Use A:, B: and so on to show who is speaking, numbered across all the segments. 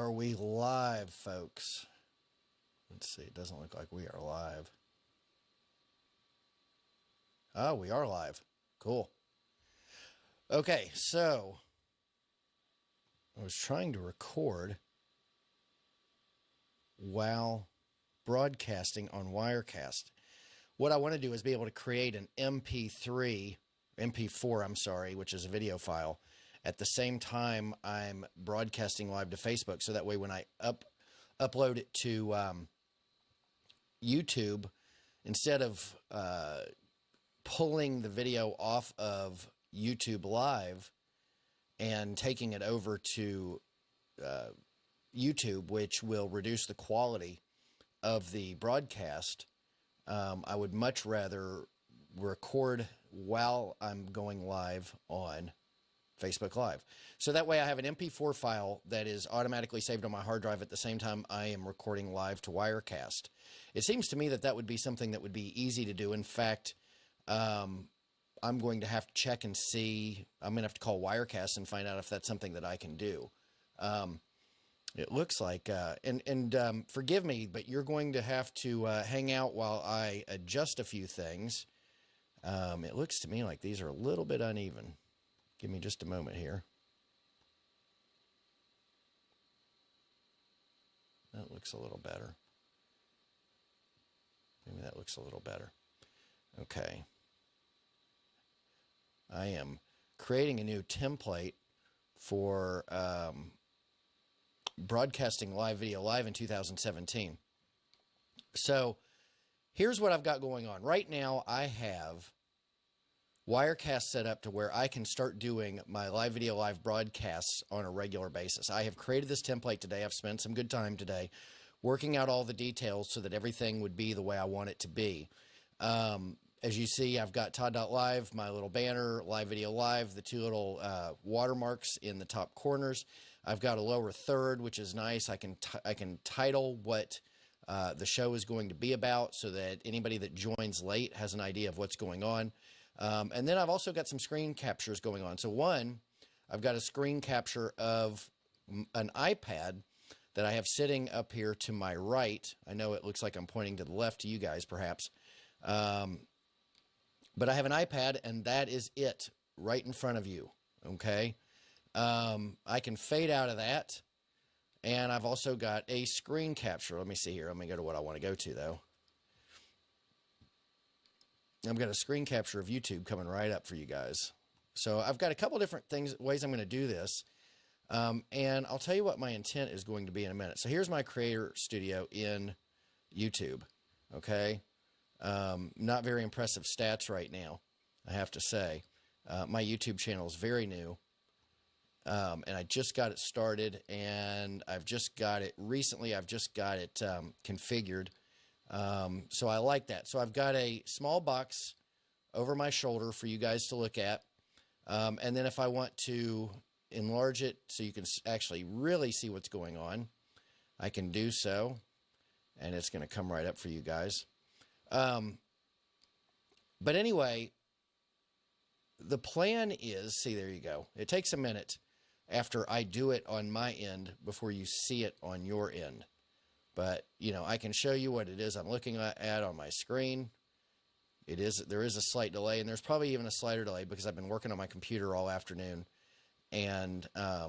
A: Are we live, folks? Let's see. It doesn't look like we are live. Oh, we are live. Cool. Okay, so I was trying to record while broadcasting on Wirecast. What I want to do is be able to create an MP4, which is a video file, at the same time I'm broadcasting live to Facebook, so that way when I upload it to YouTube, instead of pulling the video off of YouTube Live and taking it over to YouTube, which will reduce the quality of the broadcast, I would much rather record while I'm going live on Facebook Live. So that way I have an MP4 file that is automatically saved on my hard drive at the same time I am recording live to Wirecast. It seems to me that that would be something that would be easy to do. In fact, I'm going to have to check and see. I'm going to have to call Wirecast and find out if that's something that I can do. It looks like, forgive me, but you're going to have to hang out while I adjust a few things. It looks to me like these are a little bit uneven. Give me just a moment here. That looks a little better. Maybe that looks a little better. Okay. I am creating a new template for broadcasting live video live in 2017. So here's what I've got going on. Right now I have Wirecast set up to where I can start doing my live video live broadcasts on a regular basis. I have created this template today. I've spent some good time today working out all the details so that everything would be the way I want it to be. As you see, I've got Todd.LIVE, my little banner, live video live, the two little watermarks in the top corners. I've got a lower third, which is nice. I can title what the show is going to be about so that anybody that joins late has an idea of what's going on. And then I've also got some screen captures going on. So one, I've got a screen capture of an iPad that I have sitting up here to my right. I know it looks like I'm pointing to the left to you guys, perhaps. But I have an iPad, and that is it right in front of you, okay? I can fade out of that, and I've also got a screen capture. Let me see here. Let me go to what I want to go to, though. I've got a screen capture of YouTube coming right up for you guys. So I've got a couple different ways I'm going to do this, and I'll tell you what my intent is going to be in a minute. So here's my Creator Studio in YouTube, okay? Not very impressive stats right now, I have to say. My YouTube channel is very new, and I just got it started, and I've just got it recently. I've just got it configured, so I like that. So I've got a small box over my shoulder for you guys to look at, and then if I want to enlarge it so you can actually really see what's going on, I can do so, and it's going to come right up for you guys. But anyway, the plan is, see, there you go. It takes a minute after I do it on my end before you see it on your end. But, you know, I can show you what it is I'm looking at on my screen. There is a slight delay, and there's probably even a slighter delay because I've been working on my computer all afternoon, and I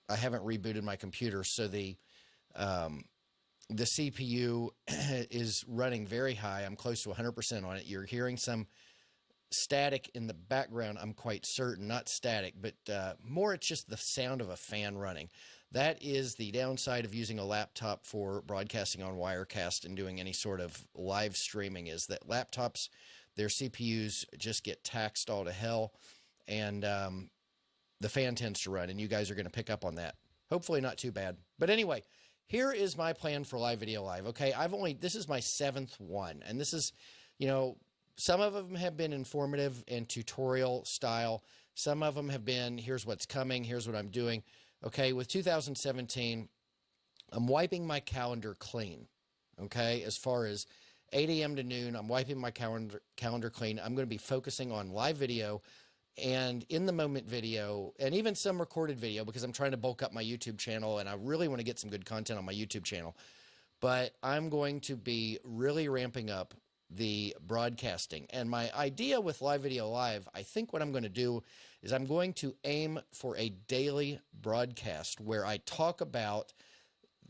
A: haven't rebooted my computer, so the CPU is running very high. I'm close to 100% on it. You're hearing some static in the background, I'm quite certain. Not static, but more it's just the sound of a fan running. That is the downside of using a laptop for broadcasting on Wirecast and doing any sort of live streaming, is that laptops, their CPUs just get taxed all to hell, and the fan tends to run, and you guys are going to pick up on that. Hopefully not too bad. But anyway, here is my plan for live video live. Okay, this is my 7th one, and this is, you know, some of them have been informative and tutorial style. Some of them have been, here's what's coming, here's what I'm doing. Okay, with 2017, I'm wiping my calendar clean. Okay, as far as 8 a.m. to noon, I'm wiping my calendar clean. I'm going to be focusing on live video and in the moment video, and even some recorded video, because I'm trying to bulk up my YouTube channel and I really want to get some good content on my YouTube channel. But I'm going to be really ramping up the broadcasting. And my idea with Live Video Live, I think what I'm going to do is I'm going to aim for a daily broadcast where I talk about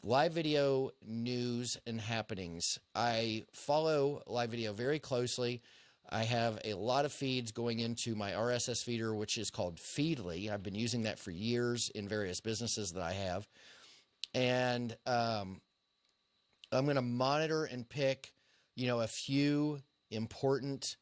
A: live video news and happenings. I follow live video very closely. I have a lot of feeds going into my RSS feeder, which is called Feedly. I've been using that for years in various businesses that I have. And I'm going to monitor and pick, a few important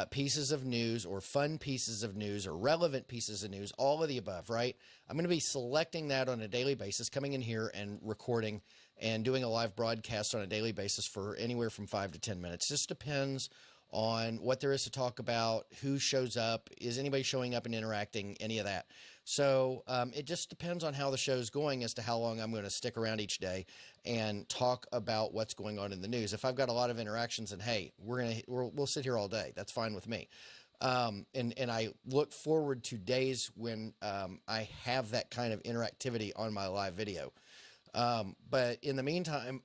A: pieces of news or fun pieces of news or relevant pieces of news, all of the above, right? I'm going to be selecting that on a daily basis, coming in here and recording and doing a live broadcast on a daily basis for anywhere from 5 to 10 minutes. Just depends on what there is to talk about, who shows up, is anybody showing up and interacting, any of that. So it just depends on how the show's going as to how long I'm going to stick around each day and talk about what's going on in the news. If I've got a lot of interactions and, hey, we'll sit here all day, that's fine with me. And I look forward to days when I have that kind of interactivity on my live video. But in the meantime,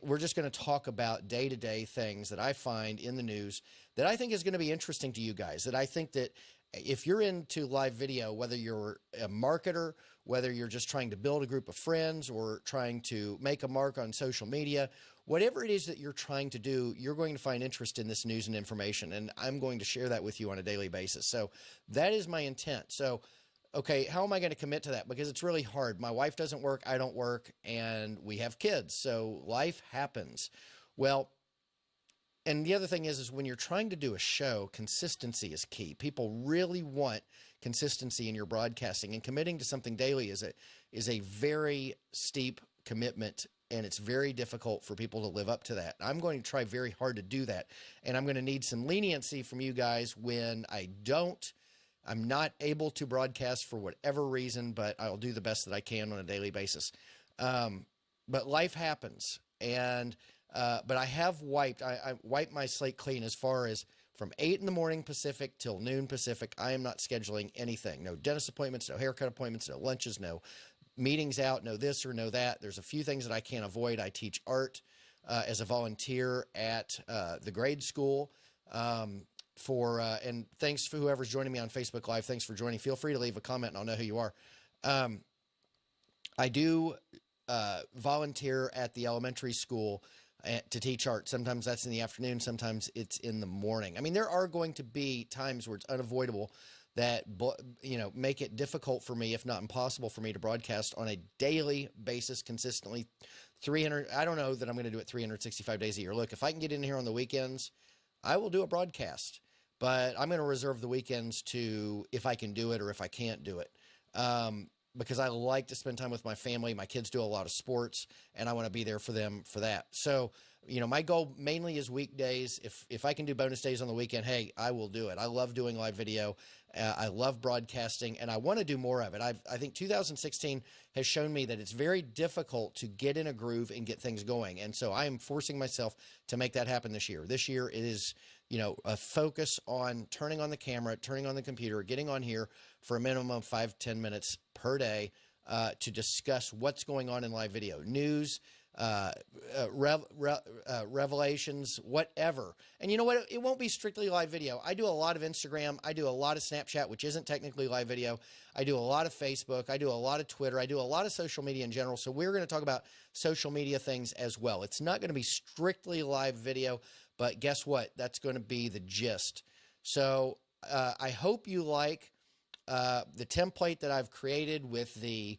A: we're just going to talk about day-to-day things that I find in the news that I think is going to be interesting to you guys, that I think that if you're into live video, whether you're a marketer, whether you're just trying to build a group of friends or trying to make a mark on social media, whatever it is that you're trying to do, you're going to find interest in this news and information, and I'm going to share that with you on a daily basis. So that is my intent. So okay, how am I going to commit to that? Because it's really hard. My wife doesn't work, I don't work, and we have kids, so life happens. Well, and the other thing is when you're trying to do a show, consistency is key. People really want consistency in your broadcasting, and committing to something daily is a very steep commitment, and it's very difficult for people to live up to that. I'm going to try very hard to do that, and I'm going to need some leniency from you guys when I'm not able to broadcast for whatever reason, but I'll do the best that I can on a daily basis. But life happens, and but I have I wiped my slate clean as far as from 8 in the morning Pacific till noon Pacific. I am not scheduling anything. No dentist appointments, no haircut appointments, no lunches, no meetings out, no this or no that. There's a few things that I can't avoid. I teach art as a volunteer at the grade school. And thanks for whoever's joining me on Facebook Live. Thanks for joining. Feel free to leave a comment and I'll know who you are. I do volunteer at the elementary school to teach art. Sometimes that's in the afternoon. Sometimes it's in the morning. I mean, there are going to be times where it's unavoidable that, make it difficult for me, if not impossible for me to broadcast on a daily basis consistently. I don't know that I'm going to do it 365 days a year. Look, if I can get in here on the weekends, I will do a broadcast, but I'm going to reserve the weekends to if I can do it or if I can't do it. Because I like to spend time with my family. My kids do a lot of sports, and I want to be there for them for that. So, my goal mainly is weekdays. If I can do bonus days on the weekend, hey, I will do it. I love doing live video. I love broadcasting, and I want to do more of it. I think 2016 has shown me that it's very difficult to get in a groove and get things going, and so I am forcing myself to make that happen this year. This year it is, a focus on turning on the camera, turning on the computer, getting on here for a minimum of 5-10 minutes per day to discuss what's going on in live video, news, revelations, whatever. And you know what? It won't be strictly live video. I do a lot of Instagram. I do a lot of Snapchat, which isn't technically live video. I do a lot of Facebook. I do a lot of Twitter. I do a lot of social media in general. So we're going to talk about social media things as well. It's not going to be strictly live video, but guess what? That's going to be the gist. So I hope you like the template that I've created with the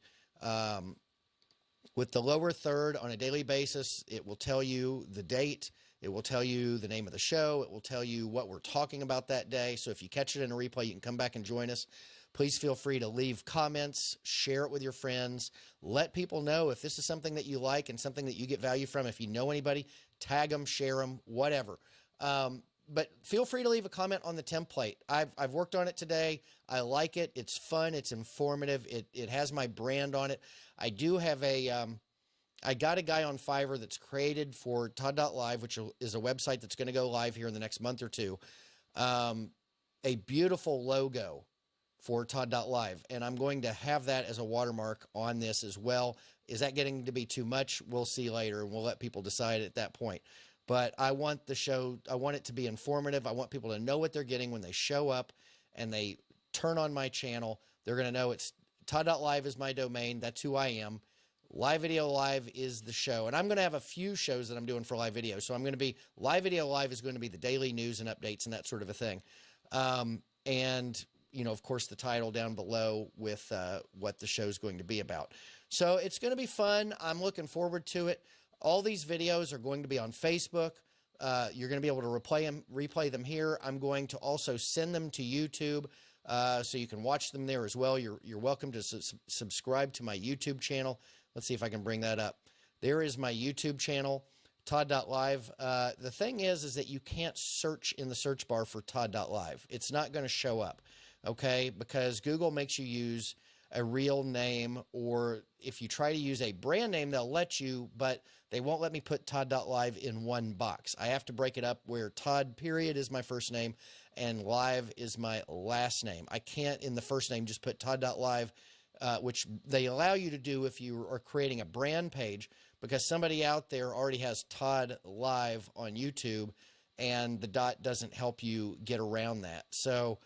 A: lower third on a daily basis. It will tell you the date. It will tell you the name of the show. It will tell you what we're talking about that day. So if you catch it in a replay, you can come back and join us. Please feel free to leave comments, share it with your friends. Let people know if this is something that you like and something that you get value from. If you know anybody, tag them, share them, whatever. But feel free to leave a comment on the template. I've worked on it today. I like it. It's fun. It's informative. It has my brand on it. I do have I got a guy on Fiverr that's created for Todd.LIVE, which is a website that's going to go live here in the next month or two. a beautiful logo for Todd.LIVE, and I'm going to have that as a watermark on this as well. Is that getting to be too much? We'll see later, and we'll let people decide at that point. But I want the show, I want it to be informative. I want people to know what they're getting when they show up and they turn on my channel. They're going to know it's Todd.LIVE is my domain. That's who I am. Live Video Live is the show. And I'm going to have a few shows that I'm doing for live video. So I'm going to be, Live Video Live is going to be the daily news and updates and that sort of a thing. And, you know, of course, the title down below with what the show is going to be about. So it's going to be fun. I'm looking forward to it. All these videos are going to be on Facebook. You're going to be able to replay them here. I'm going to also send them to YouTube so you can watch them there as well. You're welcome to subscribe to my YouTube channel. Let's see if I can bring that up. There is my YouTube channel, Todd.LIVE. The thing is that you can't search in the search bar for Todd.LIVE. It's not going to show up, okay? Because Google makes you use a real name, or if you try to use a brand name, they'll let you, but they won't let me put Todd.LIVE in one box. I have to break it up where Todd period is my first name and live is my last name. I can't in the first name just put Todd.LIVE, which they allow you to do if you are creating a brand page, because somebody out there already has Todd.LIVE on YouTube and the dot doesn't help you get around that. So,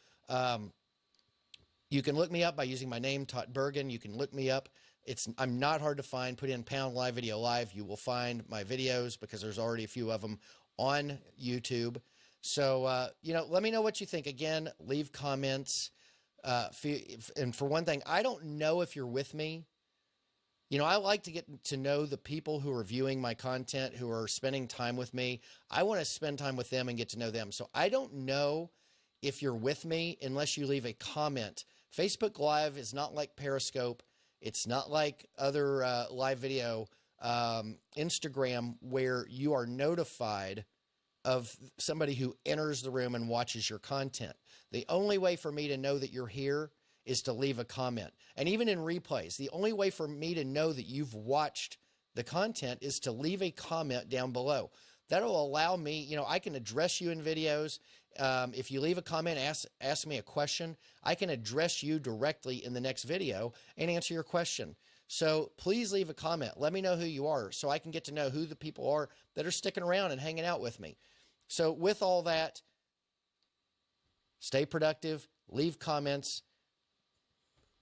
A: you can look me up by using my name, Todd Bergen. You can look me up. I'm not hard to find. Put in pound live video live. You will find my videos because there's already a few of them on YouTube. So, you know, let me know what you think. Again, leave comments. And for one thing, I don't know if you're with me. You know, I like to get to know the people who are viewing my content, who are spending time with me. I want to spend time with them and get to know them. So I don't know if you're with me unless you leave a comment. Facebook Live is not like Periscope. It's not like other live video, Instagram, where you are notified of somebody who enters the room and watches your content. The only way for me to know that you're here is to leave a comment. And even in replays, the only way for me to know that you've watched the content is to leave a comment down below. That'll allow me, you know, I can address you in videos. If you leave a comment, ask me a question, I can address you directly in the next video and answer your question. So please leave a comment. Let me know who you are so I can get to know who the people are that are sticking around and hanging out with me. So with all that, stay productive, leave comments,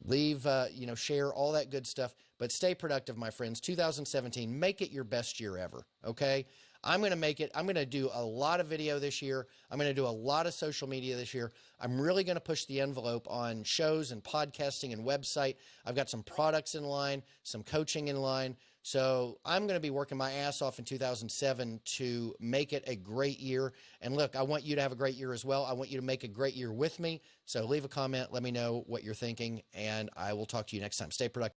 A: leave, you know, share all that good stuff, but stay productive, my friends. 2017, make it your best year ever, okay? I'm going to make it. I'm going to do a lot of video this year. I'm going to do a lot of social media this year. I'm really going to push the envelope on shows and podcasting and website. I've got some products in line, some coaching in line. So I'm going to be working my ass off in 2007 to make it a great year. And look, I want you to have a great year as well. I want you to make a great year with me. So leave a comment. Let me know what you're thinking, and I will talk to you next time. Stay productive.